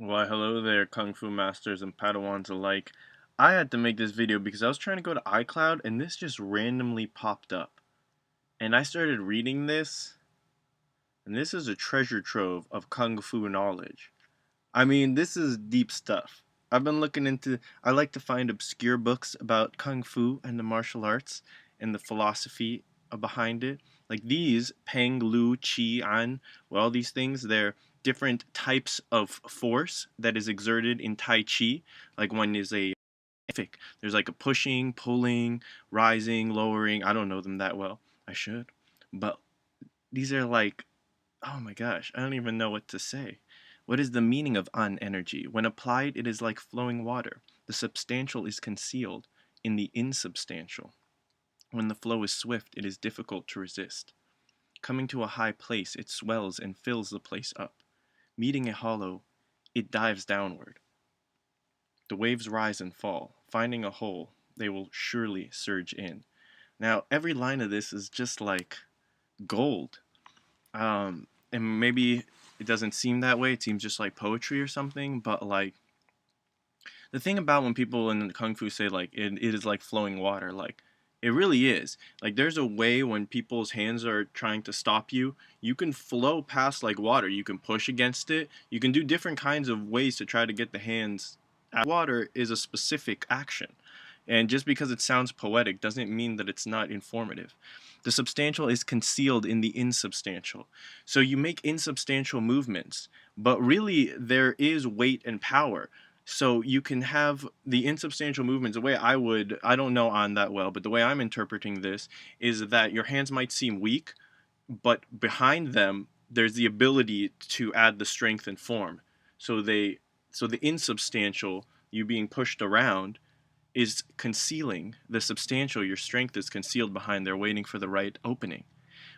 Why, hello there, Kung Fu Masters and Padawans alike. I had to make this video because I was trying to go to iCloud and this just randomly popped up. And I started reading this, and this is a treasure trove of Kung Fu knowledge. I mean, this is deep stuff. I like to find obscure books about Kung Fu and the martial arts and the philosophy behind it. Like these, Peng, Lu, Qi, An, well, all these things, they're different types of force that is exerted in Tai Chi. Like one is a there's like a pushing, pulling, rising, lowering. I don't know them that well. I should. But these are like, oh my gosh, I don't even know what to say. What is the meaning of an energy? When applied, it is like flowing water. The substantial is concealed in the insubstantial. When the flow is swift, it is difficult to resist. Coming to a high place, it swells and fills the place up. Meeting a hollow, it dives downward. The waves rise and fall. Finding a hole, they will surely surge in. Now, every line of this is just like gold. And maybe it doesn't seem that way. It seems just like poetry or something. But like the thing about when people in kung fu say like it is like flowing water, like it really is. Like there's a way when people's hands are trying to stop you, you can flow past like water. You can push against it. You can do different kinds of ways to try to get the hands out. Water is a specific action. And just because it sounds poetic doesn't mean that it's not informative. The substantial is concealed in the insubstantial. So you make insubstantial movements, but really there is weight and power. So you can have the insubstantial movements. The way I don't know on that well, but the way I'm interpreting this is that your hands might seem weak, but behind them, there's the ability to add the strength and form. So so the insubstantial, you being pushed around, is concealing the substantial. Your strength is concealed behind there, waiting for the right opening.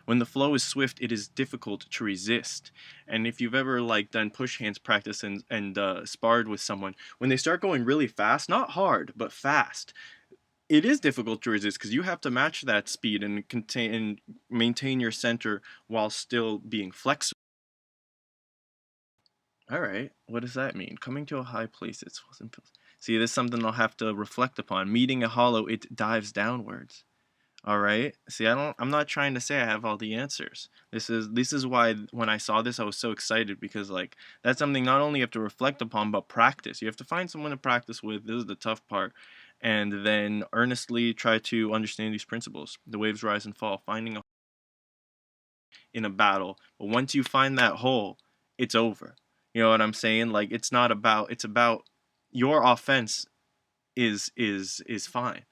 When the flow is swift, it is difficult to resist. And if you've ever like done push hands practice and sparred with someone, when they start going really fast, not hard but fast, it is difficult to resist because you have to match that speed and contain and maintain your center while still being flexible. All right, what does that mean? Coming to a high place, it's see. This is something I'll have to reflect upon. Meeting a hollow, it dives downwards. All right. See, I'm not trying to say I have all the answers. This is why when I saw this I was so excited because like that's something not only you have to reflect upon but practice. You have to find someone to practice with. This is the tough part. And then earnestly try to understand these principles. The waves rise and fall, finding a in a battle. But once you find that hole, it's over. You know what I'm saying? Like it's about your offense is fine.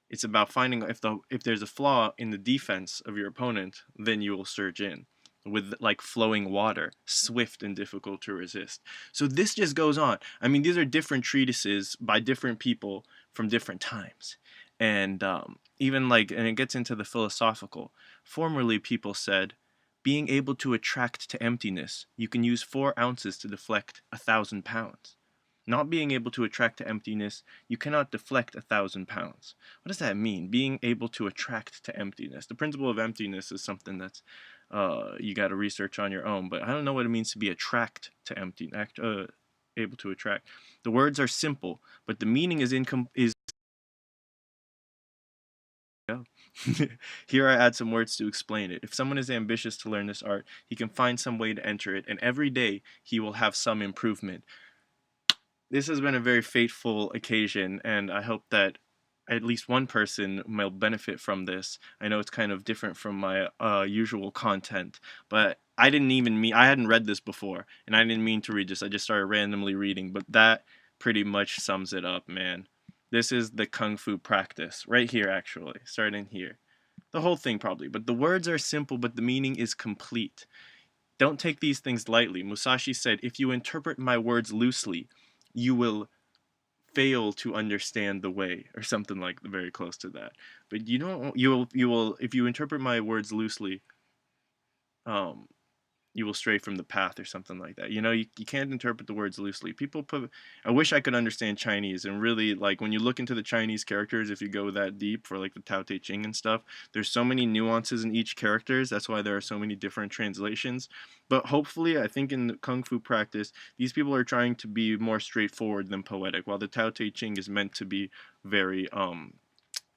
It's about finding if there's a flaw in the defense of your opponent, then you will surge in with like flowing water, swift and difficult to resist. So this just goes on. I mean, these are different treatises by different people from different times, and and it gets into the philosophical. Formerly, people said, being able to attract to emptiness, you can use 4 ounces to deflect 1,000 pounds. Not being able to attract to emptiness, you cannot deflect 1,000 pounds. What does that mean? Being able to attract to emptiness. The principle of emptiness is something that's you got to research on your own. But I don't know what it means to be able to attract. The words are simple, but the meaning is. Yeah. Here I add some words to explain it. If someone is ambitious to learn this art, he can find some way to enter it, and every day he will have some improvement. This has been a very fateful occasion, and I hope that at least one person will benefit from this. I know it's kind of different from my usual content, but I hadn't read this before, and I didn't mean to read this. I just started randomly reading, but that pretty much sums it up, man. This is the Kung Fu practice, right here, actually, starting here. The whole thing, probably, but the words are simple, but the meaning is complete. Don't take these things lightly. Musashi said, if you interpret my words loosely, you will fail to understand the way, or something like very close to that. But you don't, you will, if you interpret my words loosely, um, you will stray from the path or something like that. You can't interpret the words loosely. I wish I could understand Chinese and really, like, when you look into the Chinese characters, if you go that deep for like the Tao Te Ching and stuff, there's so many nuances in each characters. That's why there are so many different translations. But hopefully, I think in the Kung Fu practice, these people are trying to be more straightforward than poetic, while the Tao Te Ching is meant to be very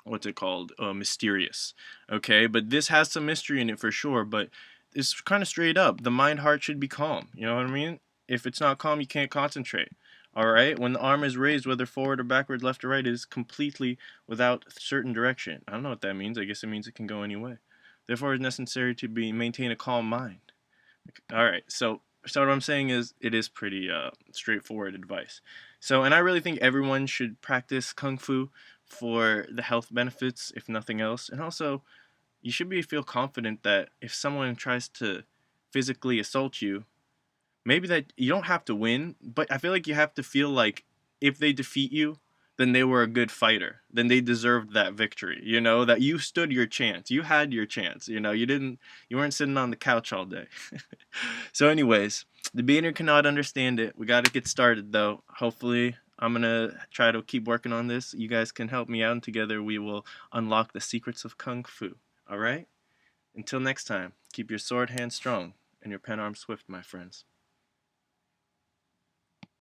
what's it called, mysterious. Okay, but this has some mystery in it for sure, but it's kind of straight up. The mind heart should be calm, you know what I mean? If it's not calm, you can't concentrate. All right, when the arm is raised, whether forward or backward, left or right, it is completely without certain direction. I don't know what that means. I guess it means it can go any way. Therefore, it's necessary to be maintain a calm mind. All right, so what I'm saying is it is pretty straightforward advice. So, and I really think everyone should practice kung fu for the health benefits, if nothing else. And also, you should feel confident that if someone tries to physically assault you, maybe that you don't have to win, but I feel like you have to feel like if they defeat you, then they were a good fighter. Then they deserved that victory. That you stood your chance. You had your chance. You weren't sitting on the couch all day. So anyways, the beginner cannot understand it. We got to get started though. Hopefully, I'm going to try to keep working on this. You guys can help me out, and together we will unlock the secrets of Kung Fu. All right? Until next time, keep your sword hand strong and your pen arm swift, my friends.